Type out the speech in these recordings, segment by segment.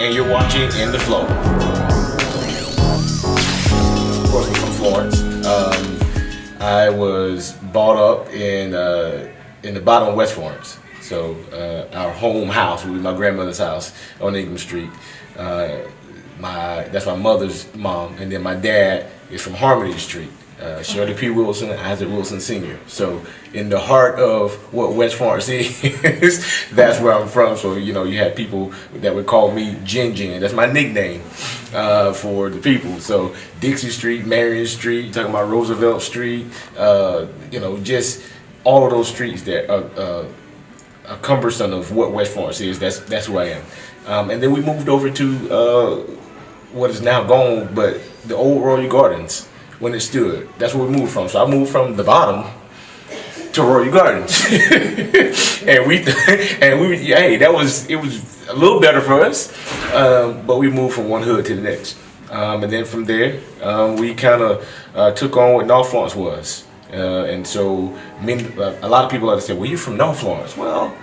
and you're watching In the FLO. Of course, I'm from Florence. I was brought up in the bottom of West Florence. So our home house would be my grandmother's house on Ingham Street. That's my mother's mom, and then my dad is from Harmony Street. Shirley P. Wilson, Isaac Wilson Sr. So in the heart of what West Florence is, that's where I'm from. So you had people that would call me Jin Jin. That's my nickname for the people. So Dixie Street, Marion Street, talking about Roosevelt Street, just all of those streets that are cumbersome of what West Florence is. That's who I am. And then we moved over to what is now gone, but the old Royal Gardens. When it stood, that's where we moved from. So I moved from the bottom to Royal Gardens, and it was a little better for us, but we moved from one hood to the next, and then from there we kind of took on what North Florence was, and so a lot of people like to say, "Well, you're from North Florence." Well,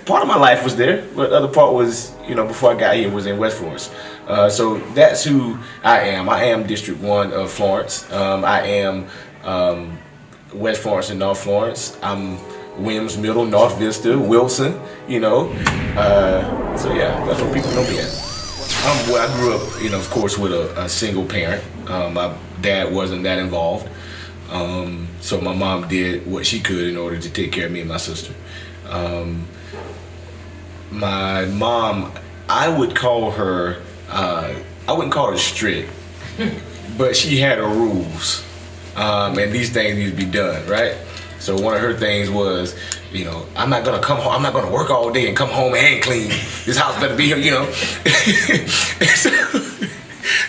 part of my life was there, but the other part was, before I got here, was in West Florence. So that's who I am. I am District 1 of Florence. I am West Florence and North Florence. I'm Williams Middle, North Vista, Wilson, So yeah, that's what people know me as. I grew up, of course, with a single parent. My dad wasn't that involved. So my mom did what she could in order to take care of me and my sister. My mom, I wouldn't call her strict, but she had her rules, and these things need to be done, right? So one of her things was, I'm not gonna come home, I'm not gonna work all day and come home and clean. This house better be here,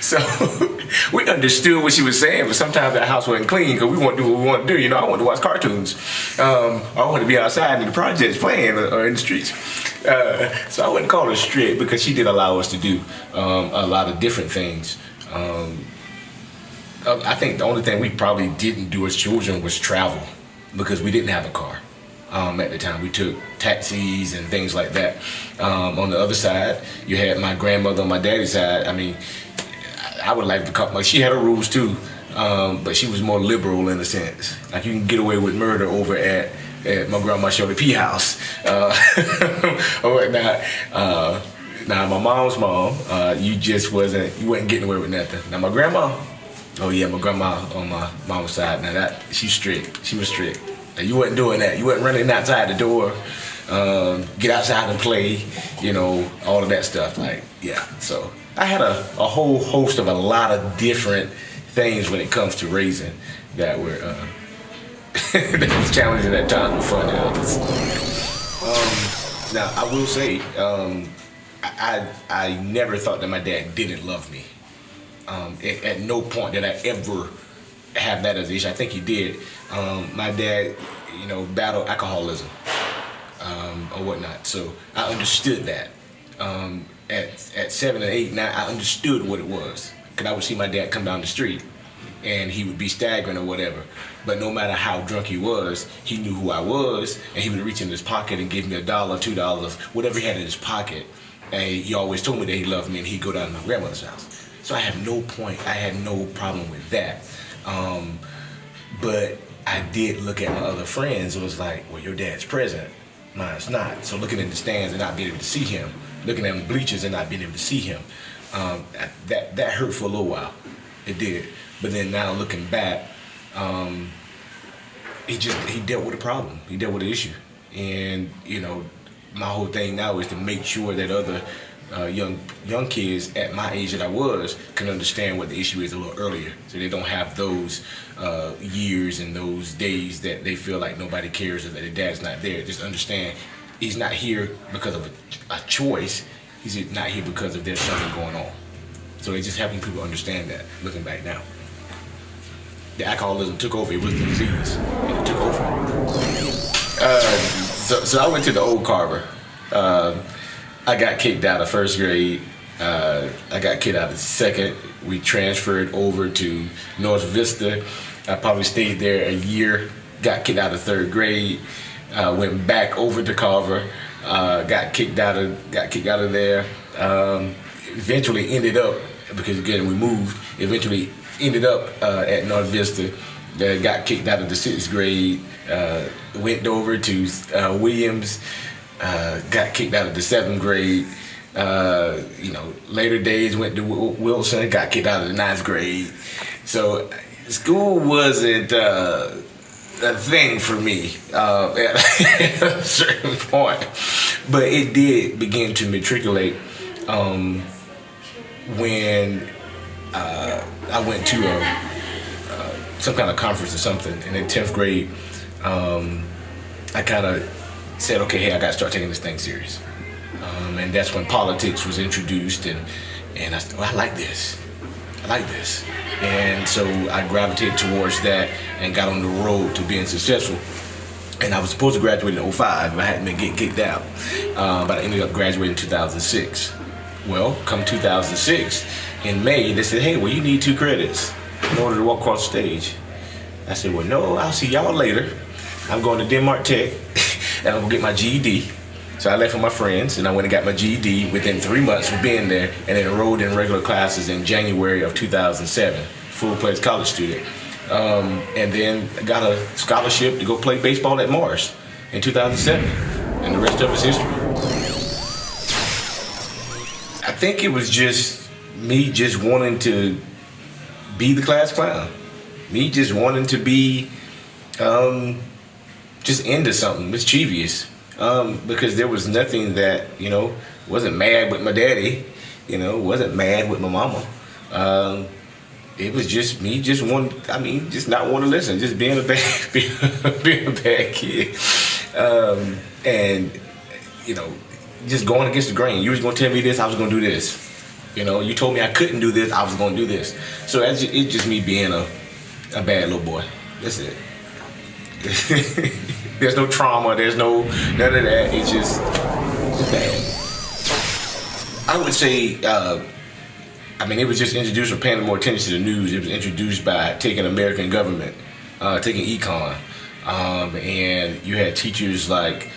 So we understood what she was saying, but sometimes that house wasn't clean because we want to do what we want to do. I want to watch cartoons. I want to be outside in the projects playing or in the streets. So I wouldn't call her strict because she did allow us to do a lot of different things. I think the only thing we probably didn't do as children was travel because we didn't have a car. At the time, we took taxis and things like that. On the other side, you had my grandmother on my daddy's side. I would like to call, she had her rules too, but she was more liberal in a sense. Like you can get away with murder over at my grandma Shirley P. house or whatnot. Now my mom's mom, you wasn't getting away with nothing. Now my grandma, my grandma on my mom's side. Now she's strict. She was strict. Now, you wasn't doing that. You wasn't running outside the door. Get outside and play. All of that stuff. So. I had a whole host of a lot of different things when it comes to raising that were that was challenging at times and fun at others. Now I will say I never thought that my dad didn't love me. At no point did I ever have that as an issue. I think he did. My dad, battled alcoholism or whatnot, so I understood that. At 7 and 8, now I understood what it was. Because I would see my dad come down the street and he would be staggering or whatever. But no matter how drunk he was, he knew who I was, and he would reach in his pocket and give me $1, $2, whatever he had in his pocket. And he always told me that he loved me, and he'd go down to my grandmother's house. So I had no problem with that. But I did look at my other friends. It was like, well, your dad's present, mine's not. So looking in the stands and not being able to see him, looking at the bleachers and not being able to see him, that hurt for a little while. It did. But then now looking back, he dealt with a problem. He dealt with an issue. And, my whole thing now is to make sure that other young kids at my age that I was can understand what the issue is a little earlier, so they don't have those years and those days that they feel like nobody cares or that their dad's not there. Just understand he's not here because of a choice. He's not here because of there's something going on. So it's just helping people understand that, looking back now. The alcoholism took over. It was the disease, and it took over. So I went to the old Carver. I got kicked out of first grade. I got kicked out of second. We transferred over to North Vista. I probably stayed there a year. Got kicked out of third grade. Went back over to Carver. got kicked out of there. Eventually ended up, because again we moved. Eventually ended up at North Vista. Got kicked out of the 6th grade. Went over to Williams. Got kicked out of the 7th grade. Later days went to Wilson. Got kicked out of the 9th grade. So school wasn't a thing for me at a certain point, but it did begin to matriculate when I went to some kind of conference or something, and in 10th grade, I kind of said, okay, hey, I got to start taking this thing serious. And that's when politics was introduced, and I said, well, I like this. And so I gravitated towards that and got on the road to being successful. And I was supposed to graduate in 2005, but I hadn't been getting kicked out. But I ended up graduating in 2006. Well, come 2006, in May, they said, hey, well, you need 2 credits in order to walk across the stage. I said, well, no, I'll see y'all later. I'm going to Denmark Tech, and I'm going to get my GED. So I left with my friends, and I went and got my GED within 3 months of being there, and then enrolled in regular classes in January of 2007, full-fledged college student. And then I got a scholarship to go play baseball at Mars in 2007, and the rest of it's history. I think it was just me just wanting to be the class clown. Me just wanting to be just into something mischievous. Because there was nothing that, wasn't mad with my daddy, wasn't mad with my mama. It was just me just not want to listen, just being a bad kid. And, just going against the grain. You was going to tell me this, I was going to do this. You told me I couldn't do this, I was going to do this. So it's just me being a bad little boy. That's it. There's no trauma, there's none of that. It's just bad. I would say, it was just introduced with paying more attention to the news. It was introduced by taking American government, taking econ. And you had teachers like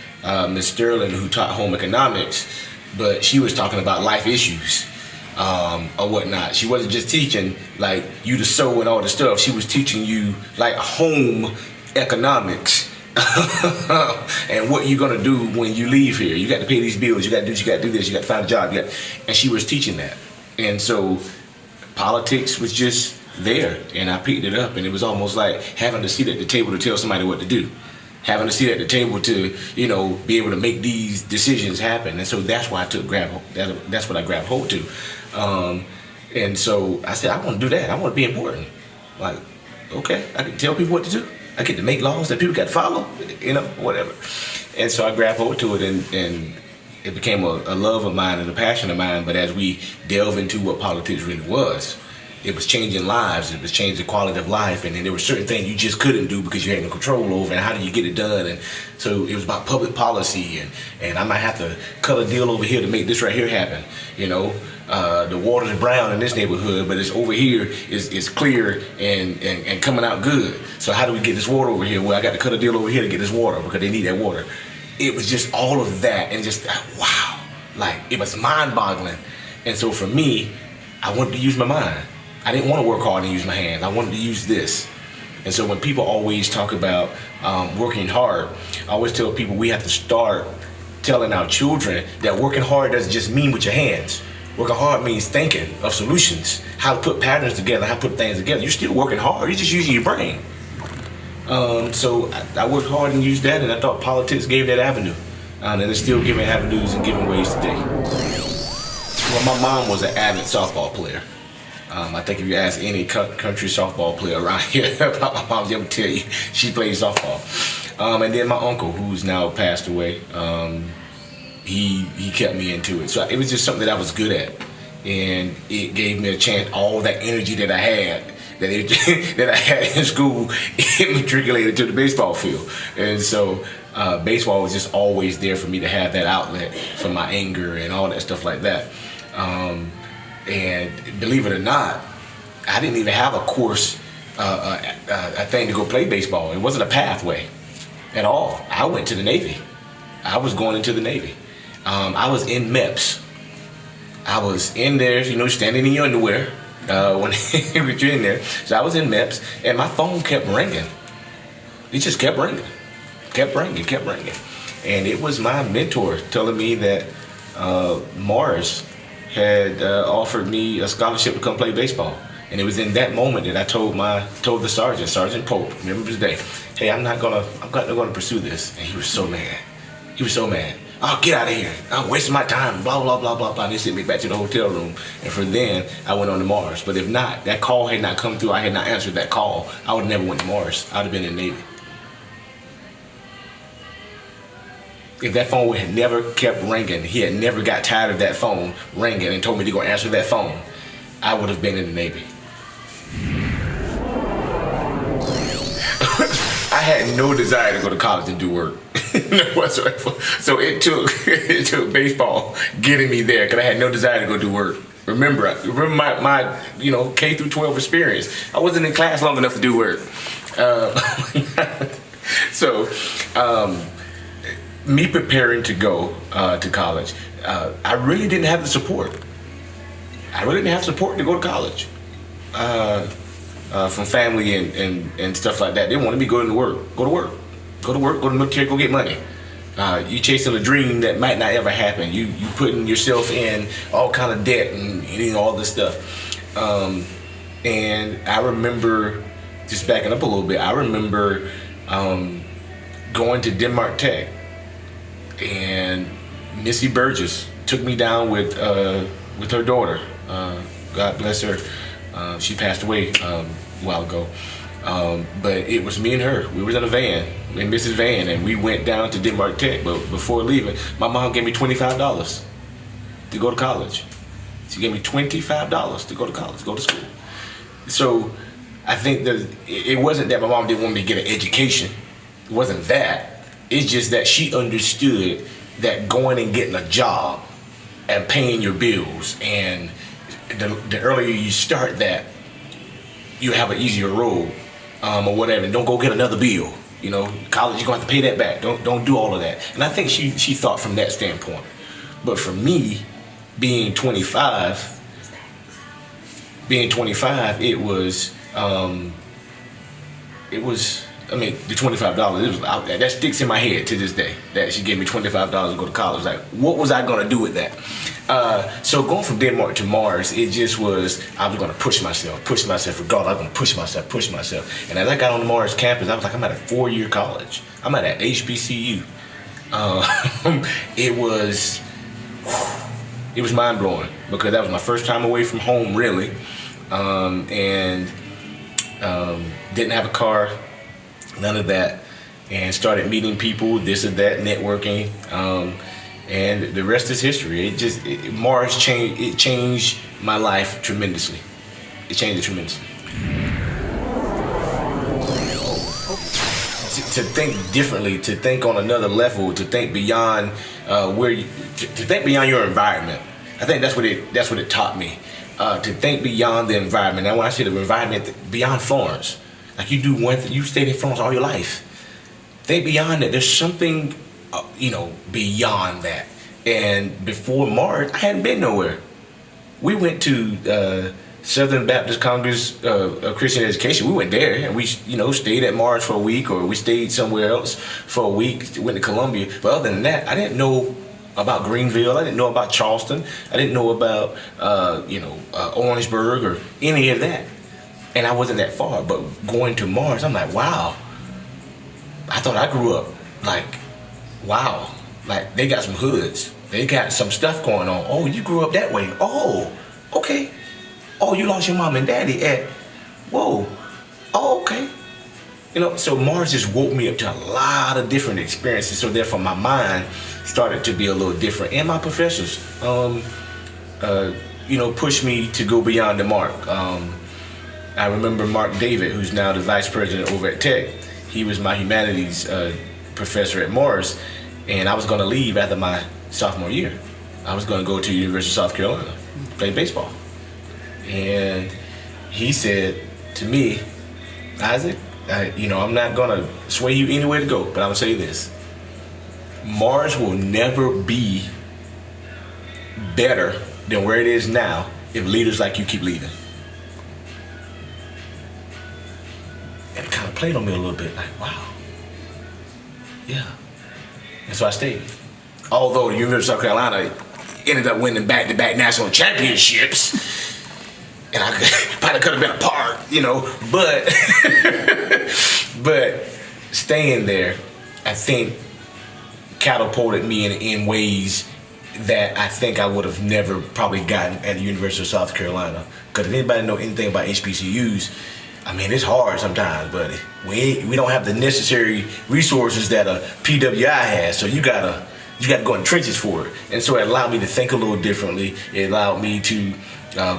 Miss Sterling, who taught home economics, but she was talking about life issues or whatnot. She wasn't just teaching like you to sew and all the stuff. She was teaching you like home economics and what you're gonna do when you leave here. You got to pay these bills, you got to do this, you got to do this, you got to find a job, and she was teaching that. And so politics was just there, and I picked it up, and it was almost like having a seat at the table to tell somebody what to do, having a seat at the table to be able to make these decisions happen. And so that's why that's what I grabbed hold to. And so I said, I want to do that. I want to be important. Like, okay, I can tell people what to do. I get to make laws that people got to follow, whatever. And so I grabbed hold to it, and it became a love of mine and a passion of mine. But as we delve into what politics really was, it was changing lives, it was changing the quality of life, and then there were certain things you just couldn't do because you had no control over, and how do you get it done? And so it was about public policy, and I might have to cut a deal over here to make this right here happen. The water's brown in this neighborhood, but it's over here is clear and coming out good. So how do we get this water over here? Well, I got to cut a deal over here to get this water because they need that water. It was just all of that, and just wow, like it was mind-boggling. And so for me, I wanted to use my mind. I didn't want to work hard and use my hands. I wanted to use this. And so when people always talk about working hard, I always tell people we have to start telling our children that working hard doesn't just mean with your hands. Working hard means thinking of solutions, how to put patterns together, how to put things together. You're still working hard, you're just using your brain. So I worked hard and used that, and I thought politics gave that avenue. And it's still giving avenues and giving ways today. Well, my mom was an avid softball player. I think if you ask any country softball player around here about my mom, they'll tell you she played softball. And then my uncle, who's now passed away, he kept me into it. So it was just something that I was good at, and it gave me a chance. All that energy that I had, that I had in school, it matriculated to the baseball field. And so baseball was just always there for me to have that outlet for my anger and all that stuff like that. And believe it or not, I didn't even have a course, a thing to go play baseball. It wasn't a pathway at all. I went to the Navy. I was going into the Navy. I was in MEPS. I was in there, you know, standing in your underwear when you're in there. So I was in MEPS, and my phone kept ringing. It just kept ringing, kept ringing, kept ringing. And it was my mentor telling me that Mars had offered me a scholarship to come play baseball. And it was in that moment that I told the Sergeant Pope, remember his day, hey, I'm not gonna pursue this. And he was so mad. He was so mad. Oh, get out of here. I'm wasting my time, blah, blah, blah, blah, blah. And they sent me back to the hotel room. And from then, I went on to Mars. But if not, that call had not come through, I had not answered that call, I would have never went to Mars. I would have been in the Navy. If that phone had never kept ringing, he had never got tired of that phone ringing and told me to go answer that phone, I would have been in the Navy. I had no desire to go to college and do work. No whatsoever. So it took baseball getting me there, because I had no desire to go do work. Remember my K through 12 experience. I wasn't in class long enough to do work. Me preparing to go to college, I really didn't have the support. I really didn't have support to go to college from family and stuff like that. They wanted me to go to work, go to the military, go get money. You chasing a dream that might not ever happen. You putting yourself in all kind of debt and all this stuff. And I remember, just backing up a little bit, I remember going to Denmark Tech, and Missy Burgess took me down with her daughter. God bless her. She passed away a while ago. But it was me and her. We was in a van, in Mrs. Van, and we went down to Denmark Tech. But before leaving, my mom gave me $25 to go to college. She gave me $25 to go to college, go to school. So I think that it wasn't that my mom didn't want me to get an education. It wasn't that. It's just that she understood that going and getting a job and paying your bills, and the earlier you start that, you have an easier road, or whatever. Don't go get another bill. You know, college, you're gonna have to pay that back. Don't do all of that. And I think she thought from that standpoint. But for me, being 25, it was I mean, the $25, it was out there. That sticks in my head to this day, that she gave me $25 to go to college. Like, what was I gonna do with that? So going from Denmark to Mars, it just was, I was gonna push myself regardless. I was gonna push myself. And as I got on the Mars campus, I was like, I'm at a 4-year college. I'm at an HBCU. It was mind blowing, because that was my first time away from home, really. Didn't have a car, none of that, and started meeting people, this and that, networking, and the rest is history. Mars changed my life tremendously. It changed it tremendously. To think differently, to think on another level, to think beyond to think beyond your environment. I think that's what it taught me. To think beyond the environment. And when I say the environment, beyond Florence. Like, you do one thing, you stayed in Florence all your life. Think beyond that. There's something, beyond that. And before Mars, I hadn't been nowhere. We went to Southern Baptist Congress of Christian Education. We went there, and we, stayed at Mars for a week, or we stayed somewhere else for a week. Went to Columbia. But other than that, I didn't know about Greenville. I didn't know about Charleston. I didn't know about Orangeburg or any of that. And I wasn't that far. But going to Mars, I'm like, wow. I thought I grew up like, wow. Like, they got some hoods. They got some stuff going on. Oh, you grew up that way. Oh, okay. Oh, you lost your mom and daddy at, whoa. Oh, okay. So Mars just woke me up to a lot of different experiences. So therefore my mind started to be a little different. And my professors, pushed me to go beyond the mark. I remember Mark David, who's now the vice president over at Tech. He was my humanities professor at Mars, and I was going to leave after my sophomore year. I was going to go to the University of South Carolina, play baseball. And he said to me, Isaac, I'm not going to sway you anywhere to go, but I'm going to say this. Mars will never be better than where it is now if leaders like you keep leading. And it kind of played on me a little bit, like, wow. Yeah. And so I stayed. Although the University of South Carolina ended up winning back-to-back national championships, and I probably could have been a part, but staying there, I think, catapulted me in ways that I think I would have never probably gotten at the University of South Carolina. Because if anybody know anything about HBCUs, I mean, it's hard sometimes, but we don't have the necessary resources that a PWI has. So you gotta go in the trenches for it. And so it allowed me to think a little differently. It allowed me to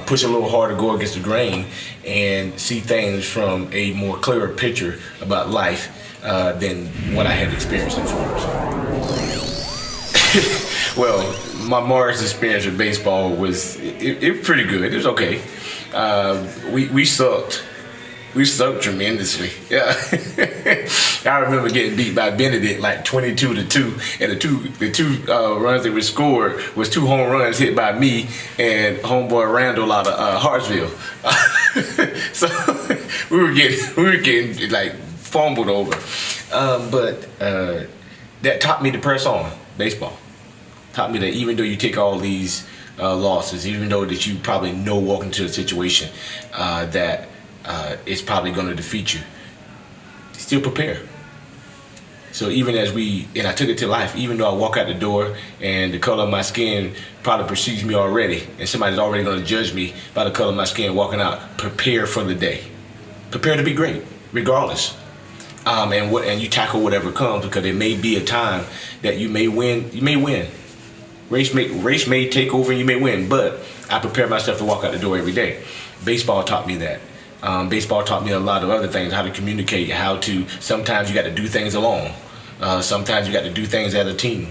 push a little harder, go against the grain, and see things from a more clearer picture about life than what I had experienced in Florence. Well, my Mars experience with baseball was it pretty good. It was okay. We sucked. We sucked tremendously. Yeah. I remember getting beat by Benedict like 22-2, and the two runs that we scored was 2 home runs hit by me and homeboy Randall out of Hartsville. So we were getting like fumbled over. But that taught me to press on baseball. Taught me that even though you take all these losses, even though that you probably know walking into a situation that it's probably going to defeat you, still prepare. So even and I took it to life, even though I walk out the door and the color of my skin probably precedes me already, and somebody's already going to judge me by the color of my skin walking out, prepare for the day. Prepare to be great, regardless. And you tackle whatever comes, because there may be a time that you may win. You may win. Race may take over and you may win, but I prepare myself to walk out the door every day. Baseball taught me that. Baseball taught me a lot of other things, how to communicate, sometimes you got to do things alone. Sometimes you got to do things as a team,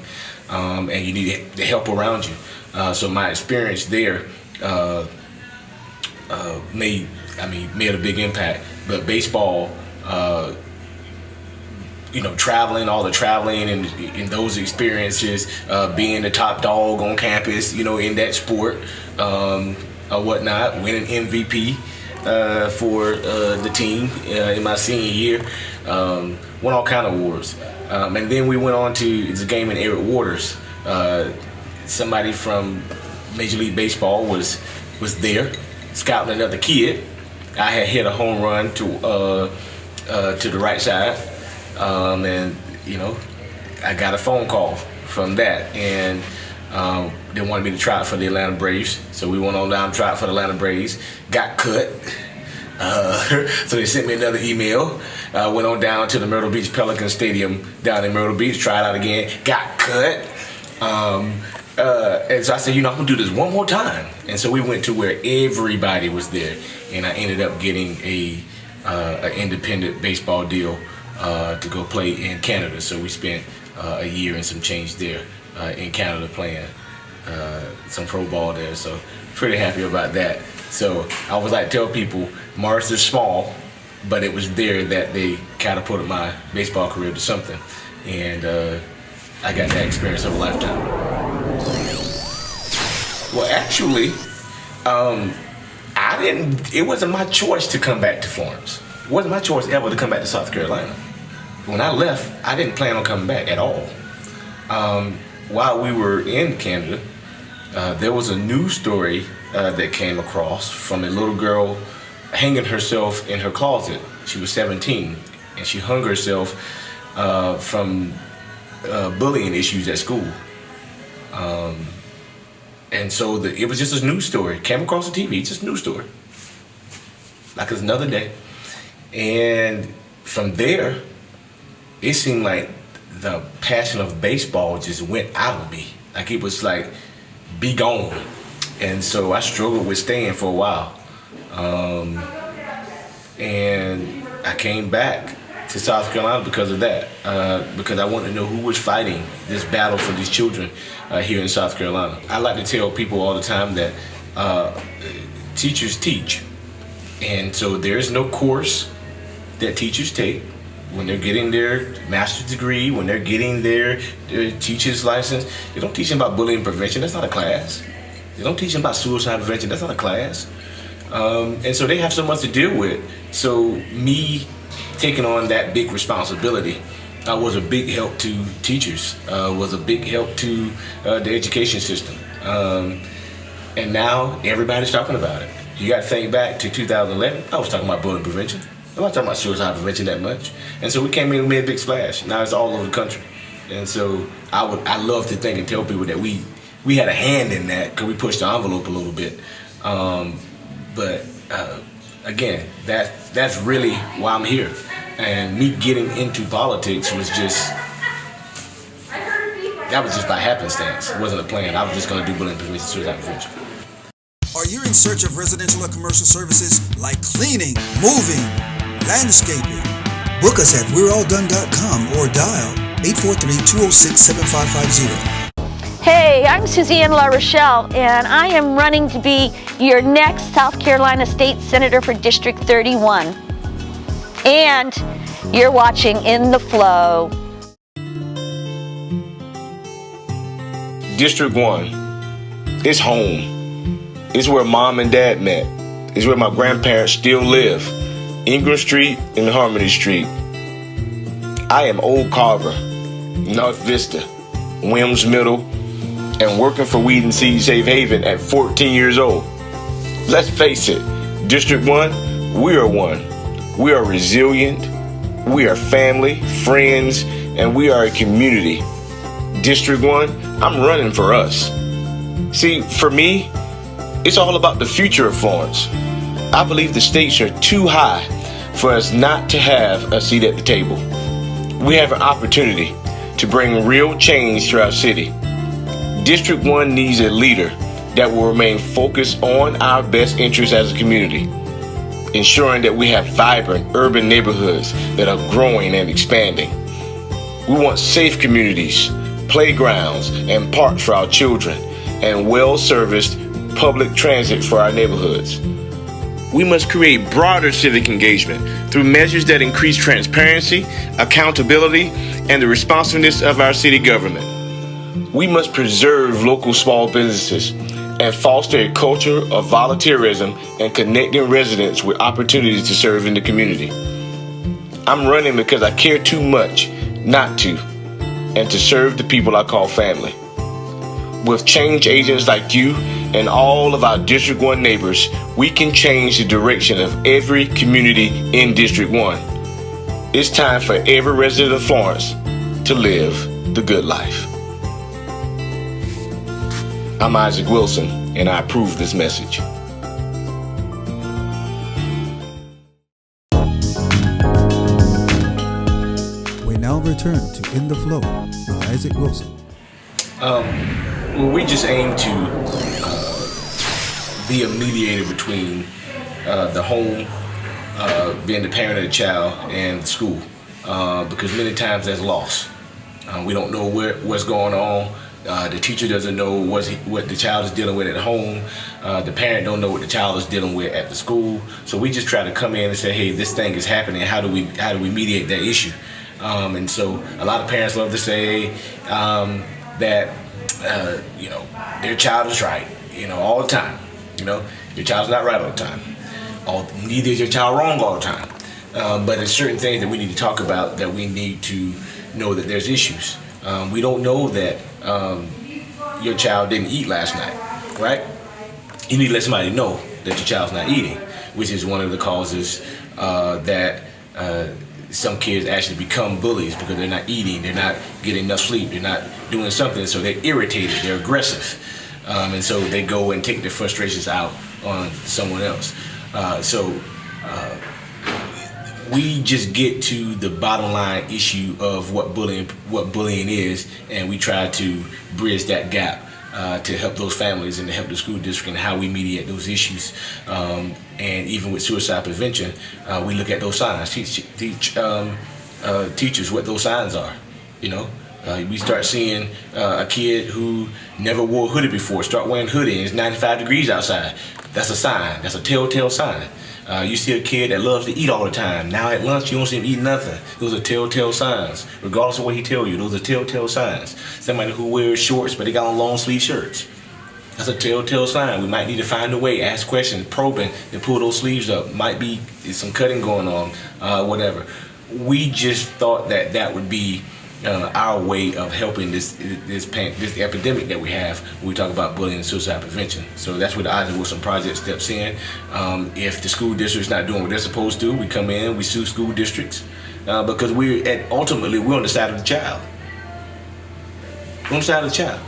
and you need the help around you. So my experience there made a big impact. But baseball, all the traveling and in those experiences, being the top dog on campus, in that sport, or whatnot, winning MVP for the team in my senior year, won all kind of awards. And then we went on to the game in Eric Waters. Somebody from Major League Baseball was there scouting another kid. I had hit a home run to the right side. And I got a phone call from that, and they wanted me to try out for the Atlanta Braves. So we went on down to try out for the Atlanta Braves. Got cut. So they sent me another email. Went on down to the Myrtle Beach Pelican Stadium down in Myrtle Beach. Tried out again. Got cut. And so I said, I'm gonna do this one more time. And so we went to where everybody was there, and I ended up getting an independent baseball deal to go play in Canada. So we spent a year and some change there in Canada playing some pro ball there. So pretty happy about that. So I always like to tell people, Mars is small, but it was there that they catapulted my baseball career to something. And I got that experience of a lifetime. Well, actually, it wasn't my choice to come back to Florence. It wasn't my choice ever to come back to South Carolina. When I left, I didn't plan on coming back at all. While we were in Canada, there was a news story that came across from a little girl hanging herself in her closet. She was 17, and she hung herself from bullying issues at school. And so it was just a news story. Came across the TV, just a news story. Like it's another day. And from there, it seemed like the passion of baseball just went out of me. Like it was like, be gone. And so I struggled with staying for a while. And I came back to South Carolina because of that. Because I wanted to know who was fighting this battle for these children here in South Carolina. I like to tell people all the time that teachers teach. And so there's no course that teachers take when they're getting their master's degree, when they're getting their teacher's license, they don't teach them about bullying prevention. That's not a class. They don't teach them about suicide prevention. That's not a class. And so they have so much to deal with. So me taking on that big responsibility was a big help to teachers, was a big help to the education system. And now everybody's talking about it. You got to think back to 2011. I was talking about bullying prevention. I'm not talking about suicide prevention that much. And so we came in and made a big splash. Now it's all over the country. And so I love to think and tell people that we had a hand in that because we pushed the envelope a little bit. But again, that's really why I'm here. And me getting into politics was just by happenstance. It wasn't a plan. I was just going to do bullying prevention, suicide prevention. Are you in search of residential or commercial services like cleaning, moving, landscaping? Book us at we'realldone.com or dial 843-206-7550. Hey, I'm Suzanne La Rochelle, and I am running to be your next South Carolina State Senator for District 31. And you're watching In the Flow. District 1, it's home. It's where mom and dad met. It's where my grandparents still live. Ingram Street and Harmony Street. I am Old Carver, North Vista, Williams Middle, and working for Weed and Seed Safe Haven at 14 years old. Let's face it, District 1, we are one. We are resilient, we are family, friends, and we are a community. District 1, I'm running for us. See, for me, it's all about the future of Florence. I believe the stakes are too high for us not to have a seat at the table. We have an opportunity to bring real change to our city. District 1 needs a leader that will remain focused on our best interests as a community, ensuring that we have vibrant urban neighborhoods that are growing and expanding. We want safe communities, playgrounds, and parks for our children, and well-serviced public transit for our neighborhoods. We must create broader civic engagement through measures that increase transparency, accountability, and the responsiveness of our city government. We must preserve local small businesses and foster a culture of volunteerism and connecting residents with opportunities to serve in the community. I'm running because I care too much not to, and to serve the people I call family. With change agents like you and all of our District 1 neighbors, we can change the direction of every community in District 1. It's time for every resident of Florence to live the good life. I'm Isaac Wilson, and I approve this message. We now return to In the Flow with Isaac Wilson. Well, we just aim to be a mediator between the home, being the parent of the child, and school, because many times that's lost. We don't know what's going on. The teacher doesn't know what the child is dealing with at home. The parent don't know what the child is dealing with at the school. So we just try to come in and say, hey, this thing is happening. How do we mediate that issue? And so a lot of parents love to say that their child is right, all the time. Your child's not right all the time. Neither is your child wrong all the time. But there's certain things that we need to talk about, that we need to know that there's issues. We don't know that your child didn't eat last night, right? You need to let somebody know that your child's not eating, which is one of the causes that some kids actually become bullies, because they're not eating, they're not getting enough sleep, they're not doing something, so they're irritated, they're aggressive. And so they go and take their frustrations out on someone else. We just get to the bottom line issue of what bullying is, and we try to bridge that gap to help those families and to help the school district and how we mediate those issues. And even with suicide prevention, we look at those signs, teach teachers what those signs are. We start seeing a kid who never wore a hoodie before start wearing a hoodie, and it's 95 degrees outside. That's a sign. That's a telltale sign. You see a kid that loves to eat all the time. Now at lunch, you don't see him eat nothing. Those are telltale signs. Regardless of what he tells you, those are telltale signs. Somebody who wears shorts, but they got on long sleeve shirts. That's a telltale sign. We might need to find a way, ask questions, probing, and pull those sleeves up. Might be some cutting going on, whatever. We just thought that would be our way of helping this epidemic that we have when we talk about bullying and suicide prevention. So that's where the Isaac Wilson Project steps in. If the school district's not doing what they're supposed to, we come in, we sue school districts because ultimately we're on the side of the child. We're on the side of the child.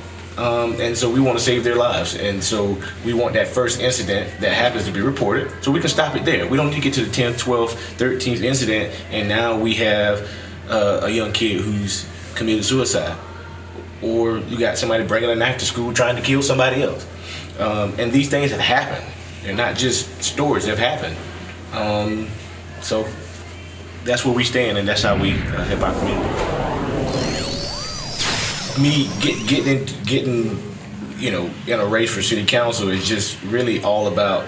And so we want to save their lives, and so we want that first incident that happens to be reported so we can stop it there. We don't need to get to the 10th, 12th, 13th incident and now we have a young kid who's committed suicide, or you got somebody bringing a knife to school trying to kill somebody else. And these things have happened. They're not just stories, they've happened. So that's where we stand, and that's how we help our community. Me getting in a race for city council is just really all about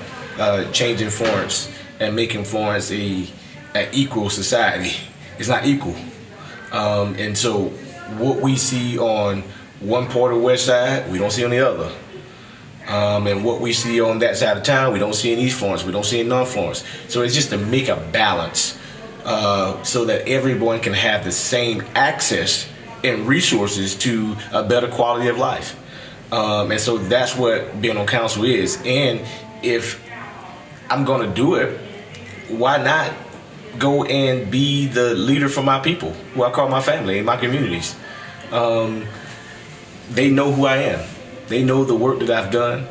changing Florence and making Florence an equal society. It's not equal, and so what we see on one part of the west side, we don't see on the other, and what we see on that side of town, we don't see in East Florence, we don't see in North Florence. So it's just to make a balance so that everyone can have the same access and resources to a better quality of life. And so that's what being on council is. And if I'm gonna do it, why not go and be the leader for my people, who I call my family, in my communities. They know who I am. They know the work that I've done.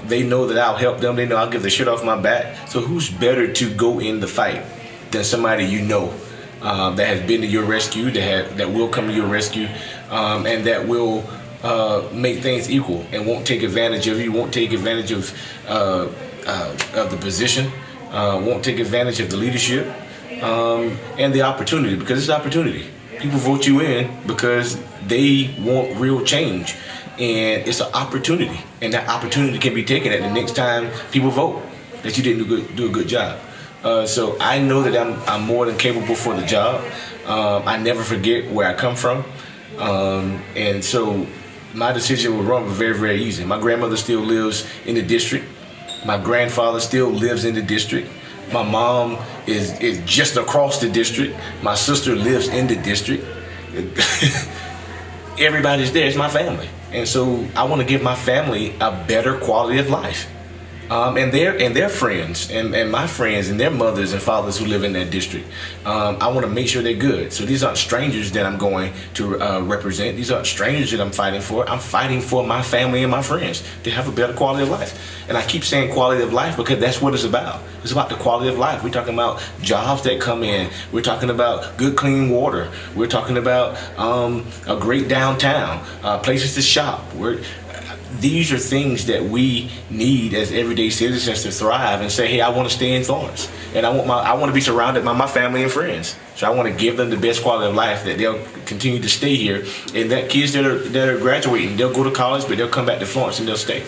They know that I'll help them. They know I'll give the shit off my back. So who's better to go in the fight than somebody that has been to your rescue, that will come to your rescue, and that will make things equal and won't take advantage of you, won't take advantage of the position, won't take advantage of the leadership, and the opportunity, because it's an opportunity. People vote you in because they want real change, and it's an opportunity, and that opportunity can be taken at the next time people vote that you didn't do a good job. So I know that I'm more than capable for the job. I never forget where I come from, and so my decision with Ron was very, very easy. My grandmother still lives in the district. My grandfather still lives in the district. My mom is just across the district. My sister lives in the district. Everybody's there. It's my family. And so I want to give my family a better quality of life. And their friends and my friends and their mothers and fathers who live in that district. I want to make sure they're good. So these aren't strangers that I'm going to represent. These aren't strangers that I'm fighting for. I'm fighting for my family and my friends to have a better quality of life. And I keep saying quality of life because that's what it's about. It's about the quality of life. We're talking about jobs that come in. We're talking about good, clean water. We're talking about a great downtown, places to shop. These are things that we need as everyday citizens to thrive and say, hey, I want to stay in Florence, and I want to be surrounded by my family and friends. So I want to give them the best quality of life, that they'll continue to stay here, and that kids that are graduating, they'll go to college, but they'll come back to Florence and they'll stay.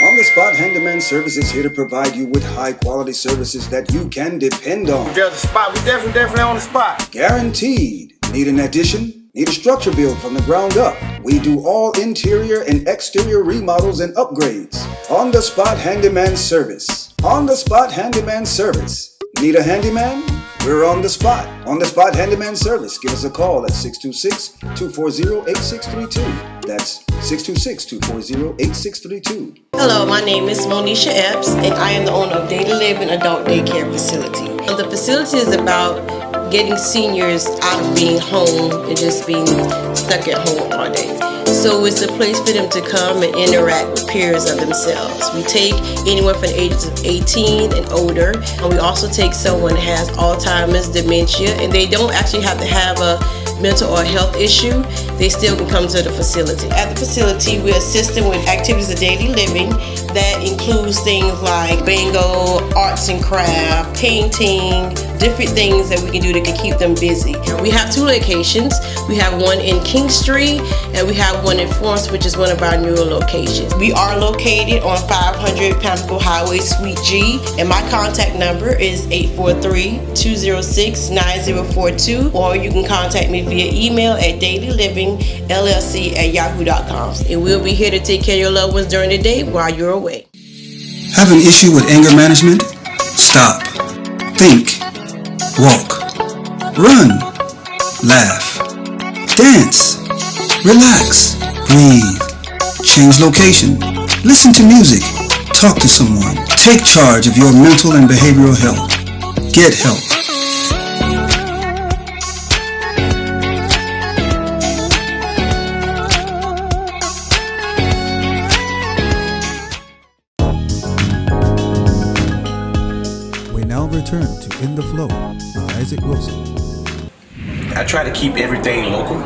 On the Spot Handyman Service is here to provide you with high quality services that you can depend on. There's a spot. We definitely on the spot. Guaranteed. Need an addition? Need a structure built from the ground up? We do all interior and exterior remodels and upgrades. On the Spot Handyman Service. On the Spot Handyman Service. Need a handyman? We're on the spot. On the Spot Handyman Service. Give us a call at 626-240-8632. That's 626-240-8632. Hello, my name is Monisha Epps, and I am the owner of Daily Living Adult Daycare Facility. The facility is about getting seniors out of being home and just being stuck at home all day. So it's a place for them to come and interact with peers of themselves. We take anyone from the ages of 18 and older, and we also take someone that has Alzheimer's, dementia, and they don't actually have to have a mental or health issue, they still can come to the facility. At the facility, we assist them with activities of daily living that includes things like bingo, arts and craft, painting, different things that we can do that can keep them busy. We have 2 locations. We have one in King Street and we have one in Florence, which is one of our newer locations. We are located on 500 Pamlico Highway, Suite G, and my contact number is 843-206-9042, or you can contact me via email at dailylivingllc@yahoo.com. And we'll be here to take care of your loved ones during the day while you're away. Have an issue with anger management? Stop. Think. Walk. Run. Laugh. Dance. Relax. Breathe. Change location. Listen to music. Talk to someone. Take charge of your mental and behavioral health. Get help. We now return to In the Flow with Isaac Wilson. I try to keep everything local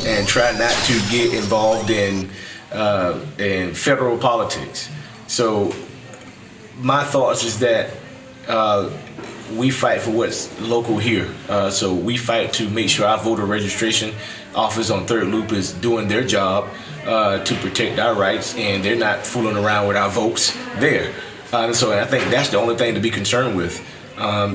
and try not to get involved in federal politics. So my thoughts is that we fight for what's local here. So we fight to make sure our voter registration office on Third Loop is doing their job to protect our rights, and they're not fooling around with our votes there. So I think that's the only thing to be concerned with.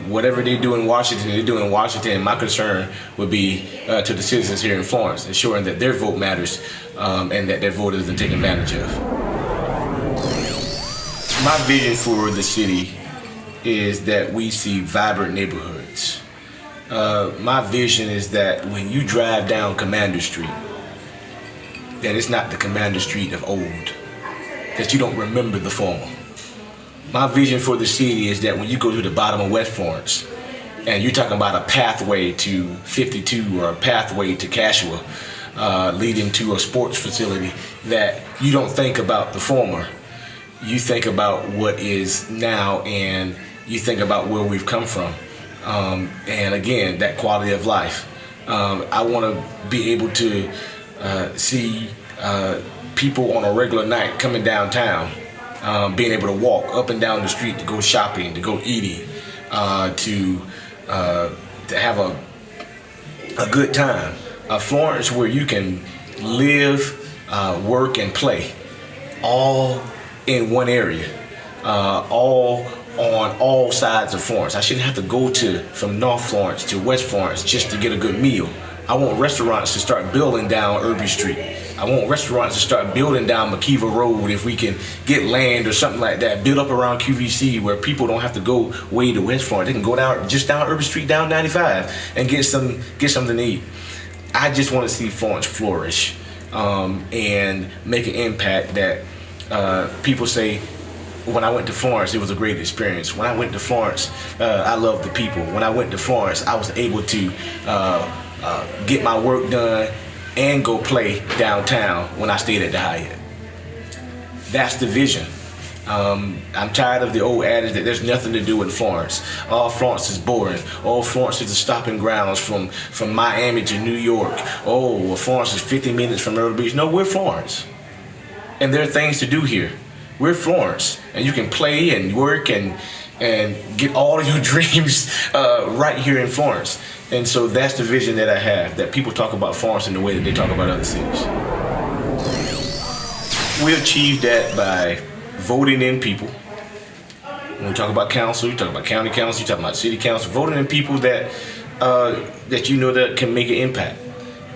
Whatever they do in Washington, they do in Washington. My concern would be to the citizens here in Florence, ensuring that their vote matters and that their vote isn't taken advantage of. My vision for the city is that we see vibrant neighborhoods. My vision is that when you drive down Commander Street, that it's not the Commander Street of old, that you don't remember the former. My vision for the city is that when you go to the bottom of West Florence and you're talking about a pathway to 52 or a pathway to Cashua leading to a sports facility, that you don't think about the former. You think about what is now, and you think about where we've come from. And again, that quality of life. I want to be able to see people on a regular night coming downtown, being able to walk up and down the street to go shopping, to go eating, to have a good time. A Florence where you can live, work, and play all in one area, all on all sides of Florence. I shouldn't have to go from North Florence to West Florence just to get a good meal. I want restaurants to start building down Irby Street. I want restaurants to start building down McKeever Road if we can get land or something like that. Build up around QVC where people don't have to go way to West Florence. They can go down Irby Street, down 95, and get something to eat. I just want to see Florence flourish and make an impact that people say, when I went to Florence, it was a great experience. When I went to Florence, I loved the people. When I went to Florence, I was able to get my work done and go play downtown when I stayed at the Hyatt. That's the vision. I'm tired of the old adage that there's nothing to do in Florence. All Florence is boring. All Florence is the stopping grounds from Miami to New York. Oh, Florence is 50 minutes from Myrtle Beach. No, we're Florence. And there are things to do here. We're Florence. And you can play and work and get all of your dreams right here in Florence. And so that's the vision that I have, that people talk about Florence in the way that they talk about other cities. We achieve that by voting in people. When we talk about council, you talk about county council, you talk about city council, voting in people that you know that can make an impact.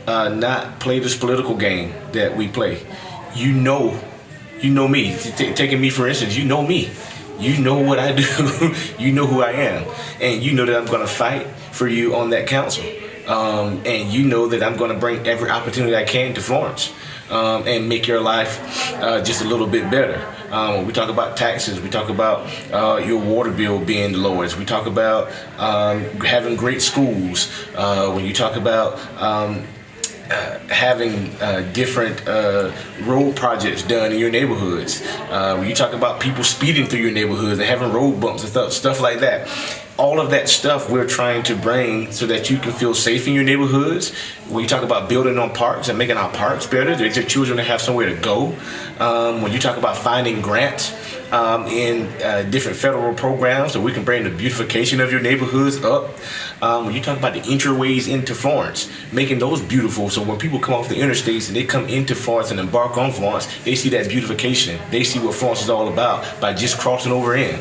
Not play this political game that we play. You know me. Taking me for instance, you know me. You know what I do. You know who I am. And you know that I'm going to fight for you on that council. And you know that I'm going to bring every opportunity I can to Florence and make your life just a little bit better. When we talk about taxes, we talk about your water bill being the lowest. We talk about having great schools. When you talk about having different road projects done in your neighborhoods. When you talk about people speeding through your neighborhoods and having road bumps and stuff like that. all of that stuff we're trying to bring so that you can feel safe in your neighborhoods. When you talk about building on parks and making our parks better, that your children have somewhere to go. When you talk about finding grants in different federal programs so we can bring the beautification of your neighborhoods up. When you talk about the entryways into Florence, making those beautiful so when people come off the interstates and they come into Florence and embark on Florence, they see that beautification. They see what Florence is all about by just crossing over in.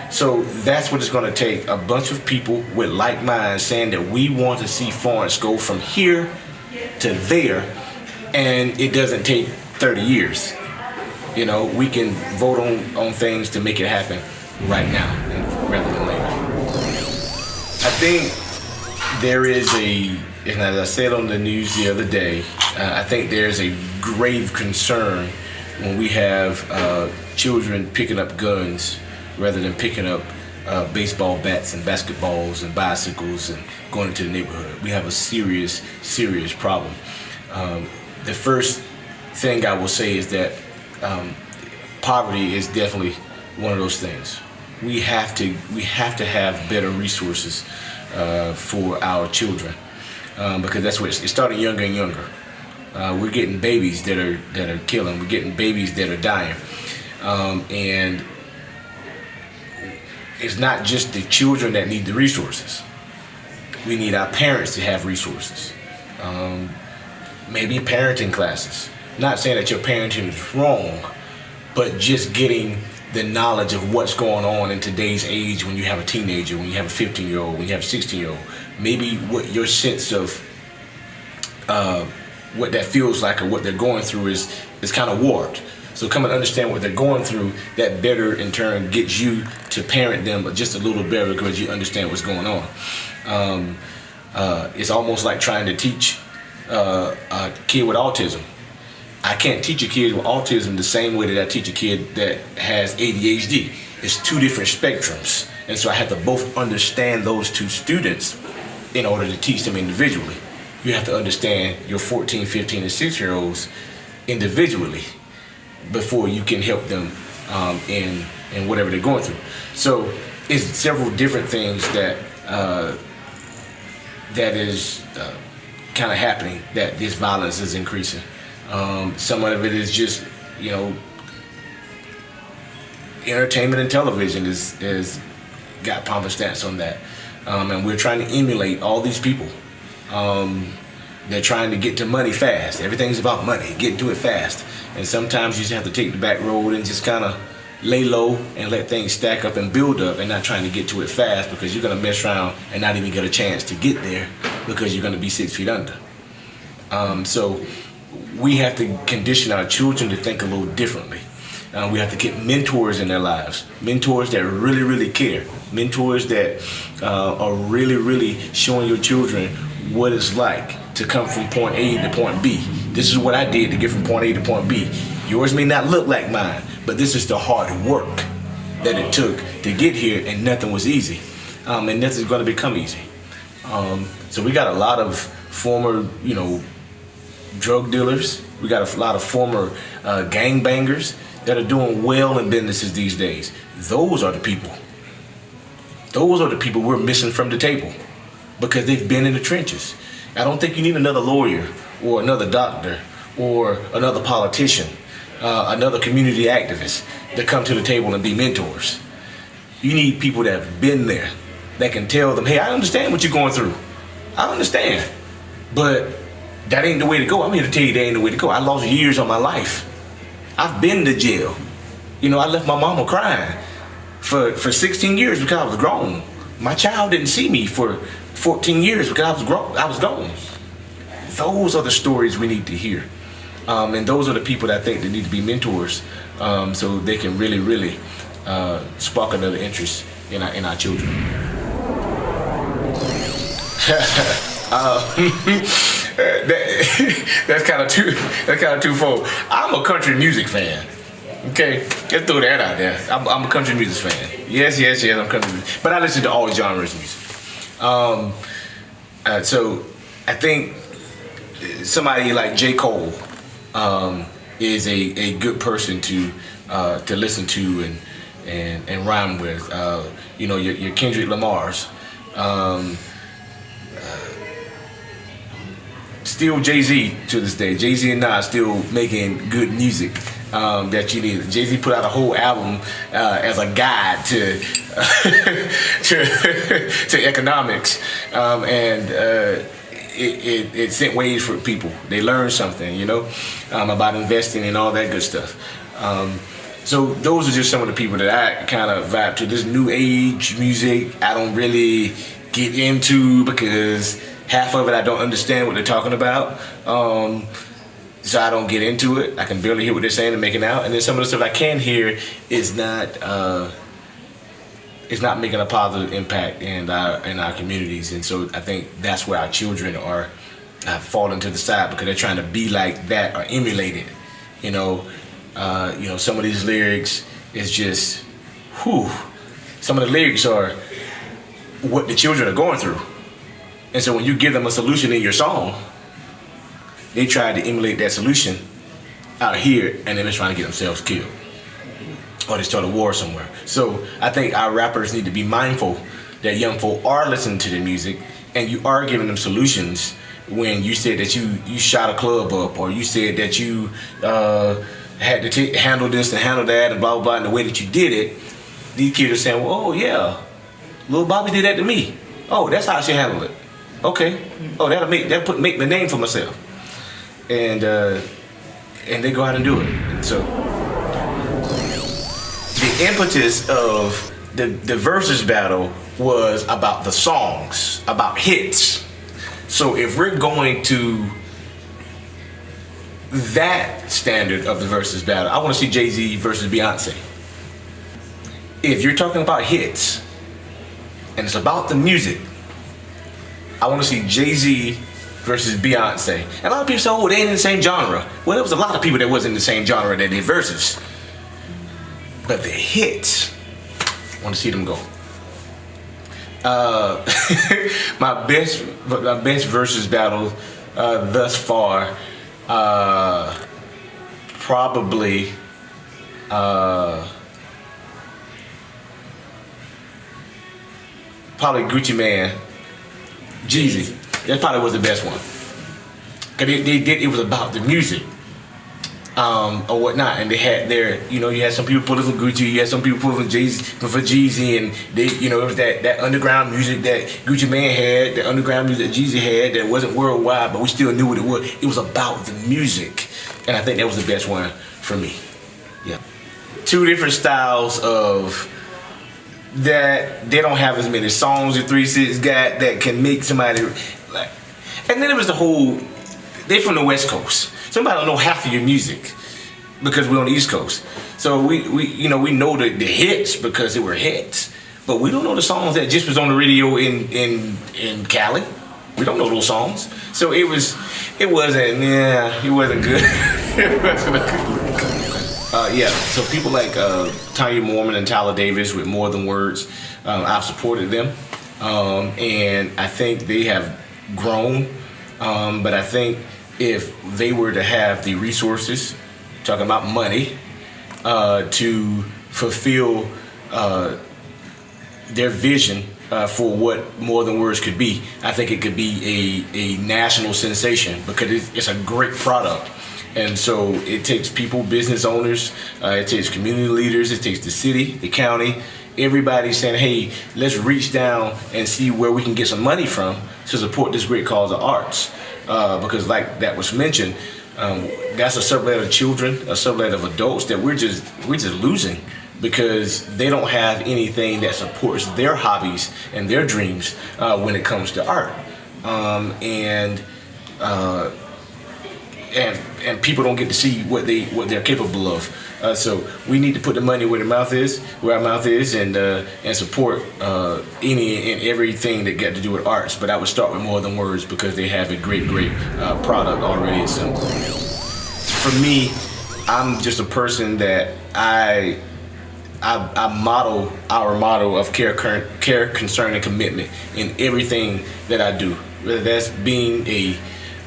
So that's what it's going to take, a bunch of people with like minds saying that we want to see Florence go from here to there, and it doesn't take 30 years. You know, we can vote on things to make it happen right now rather than later. I think there is and as I said on the news the other day, I think there's a grave concern when we have children picking up guns rather than picking up baseball bats and basketballs and bicycles and going into the neighborhood. We have a serious, serious problem. The first thing I will say is that poverty is definitely one of those things. We have to have better resources for our children because that's what it's starting younger and younger. We're getting babies that are killing. We're getting babies that are dying, and it's not just the children that need the resources. We need our parents to have resources. Maybe parenting classes. Not saying that your parenting is wrong, but just getting the knowledge of what's going on in today's age when you have a teenager, when you have a 15-year-old, when you have a 16-year-old. Maybe what your sense of what that feels like or what they're going through is kind of warped. So come and understand what they're going through. That better in turn gets you to parent them just a little better because you understand what's going on. It's almost like trying to teach a kid with autism. I can't teach a kid with autism the same way that I teach a kid that has ADHD. It's two different spectrums. And so I have to both understand those two students in order to teach them individually. You have to understand your 14, 15, and 6-year-olds individually before you can help them in whatever they're going through. So it's several different things that is kind of happening, that this violence is increasing. Some of it is just, entertainment and television is got pompous stats on that. And we're trying to emulate all these people. They're trying to get to money fast. Everything's about money, get to it fast. And sometimes you just have to take the back road and just kind of lay low and let things stack up and build up and not trying to get to it fast because you're going to mess around and not even get a chance to get there because you're going to be 6 feet under. So we have to condition our children to think a little differently. We have to get mentors in their lives, mentors that really, really care, mentors that are really, really showing your children what it's like to come from point A to point B. This is what I did to get from point A to point B. Yours may not look like mine, but this is the hard work that it took to get here, and nothing was easy. And nothing's going to become easy. So we got a lot of former, drug dealers. We got a lot of former gangbangers that are doing well in businesses these days. Those are the people. Those are the people we're missing from the table because they've been in the trenches. I don't think you need another lawyer or another doctor or another politician, another community activist to come to the table and be mentors. You need people that have been there, that can tell them, hey, I understand what you're going through. I understand. But that ain't the way to go. I'm here to tell you that ain't the way to go. I lost years of my life. I've been to jail. I left my mama crying for 16 years because I was grown. My child didn't see me for 14 years because I was gone. Those are the stories we need to hear. And those are the people that I think that need to be mentors so they can really, really spark another interest in our children. That's kind of twofold. I'm a country music fan. Okay, let's throw that out there. I'm a country music fan. Yes, I'm country music, but I listen to all genres of music. So I think somebody like J. Cole is a good person to listen to and rhyme with. Your Kendrick Lamar's. Still Jay-Z to this day. Jay-Z and Nas still making good music that you need. Jay-Z put out a whole album as a guide to to economics, and it sent waves for people. They learned something, about investing and all that good stuff. So those are just some of the people that I kind of vibe to. This new age music I don't really get into because half of it I don't understand what they're talking about. So I don't get into it. I can barely hear what they're saying and making out. And then some of the stuff I can hear is not making a positive impact in our communities. And so I think that's where our children have fallen to the side because they're trying to be like that or emulate it. Some of these lyrics is just, some of the lyrics are what the children are going through. And so when you give them a solution in your song, they try to emulate that solution out here, and then they're trying to get themselves killed. Or they start a war somewhere. So I think our rappers need to be mindful that young folk are listening to the music, and you are giving them solutions. When you said that you shot a club up, or you said that you had to handle this and handle that and blah, blah, blah, and the way that you did it, these kids are saying, well, oh yeah, Lil Bobby did that to me. Oh, that's how I should handle it. Okay. Oh, that'll make the name for myself. And they go out and do it. And so the impetus of the versus battle was about the songs, about hits. So if we're going to that standard of the versus battle, I want to see Jay-Z versus Beyonce. If you're talking about hits and it's about the music, I want to see Jay-Z versus Beyonce. And a lot of people say, oh, they ain't in the same genre. Well, there was a lot of people that wasn't in the same genre that did versus. But the hits, I want to see them go. My best versus battle thus far, probably Gucci Mane, Jeezy. That probably was the best one. Cause it was about the music, or whatnot, and they had you had some people pulling for Gucci, you had some people pulling for Jeezy, and it was that underground music that Gucci Mane had, the underground music that Jeezy had that wasn't worldwide, but we still knew what it was. It was about the music, and I think that was the best one for me. Yeah, two different styles of that. They don't have as many songs as 3 6 got that can make somebody like. And then it was the whole. They from the West Coast. Somebody don't know half of your music because we're on the East Coast. So we know the hits because they were hits, but we don't know the songs that just was on the radio in Cali. We don't know those songs. So it wasn't good. It wasn't a good look. So people like Tanya Mormon and Tyler Davis with More Than Words, I've supported them, and I think they have grown. But I think if they were to have the resources, talking about money, to fulfill their vision for what More Than Words could be, I think it could be a national sensation because it's a great product. And so it takes people, business owners, it takes community leaders, it takes the city, the county, everybody saying, hey, let's reach down and see where we can get some money from to support this great cause of arts. Because like that was mentioned, that's a sublet of children, a sublet of adults that we're just losing because they don't have anything that supports their hobbies and their dreams when it comes to art. And people don't get to see what they're capable of. So we need to put the money where our mouth is, and support any and everything that got to do with arts. But I would start with More Than Words because they have a great product already assembled. For me, I'm just a person that I model our motto of care, concern, and commitment in everything that I do. Whether that's being a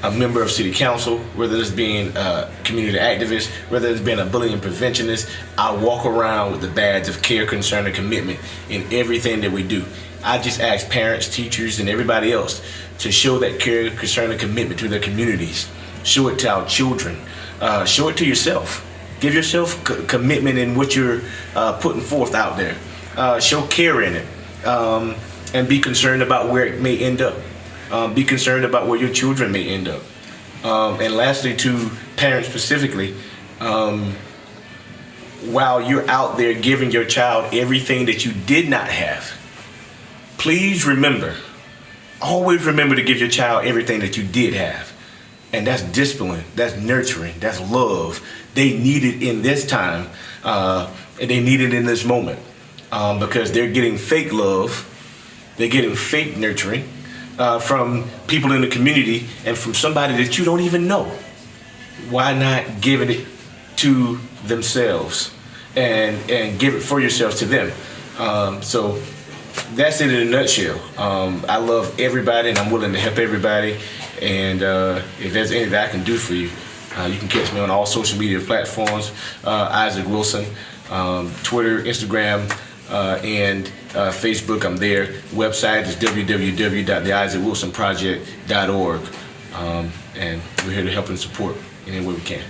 a member of city council, whether it's being a community activist, whether it's being a bullying preventionist, I walk around with the badge of care, concern, and commitment in everything that we do. I just ask parents, teachers, and everybody else to show that care, concern, and commitment to their communities. Show it to our children. Show it to yourself. Give yourself commitment in what you're putting forth out there. Show care in it. And be concerned about where it may end up. Be concerned about where your children may end up. And lastly, to parents specifically, while you're out there giving your child everything that you did not have, please remember, always remember to give your child everything that you did have. And that's discipline, that's nurturing, that's love. They need it in this time, and they need it in this moment, because they're getting fake love, they're getting fake nurturing from people in the community and from somebody that you don't even know. Why not give it to themselves and give it for yourselves to them? So that's it in a nutshell. I love everybody and I'm willing to help everybody. And if there's anything I can do for you, you can catch me on all social media platforms, Isaac Wilson, Twitter, Instagram, and Facebook. I'm there. Website is www.theisaac.wilsonproject.org. And we're here to help and support any way we can.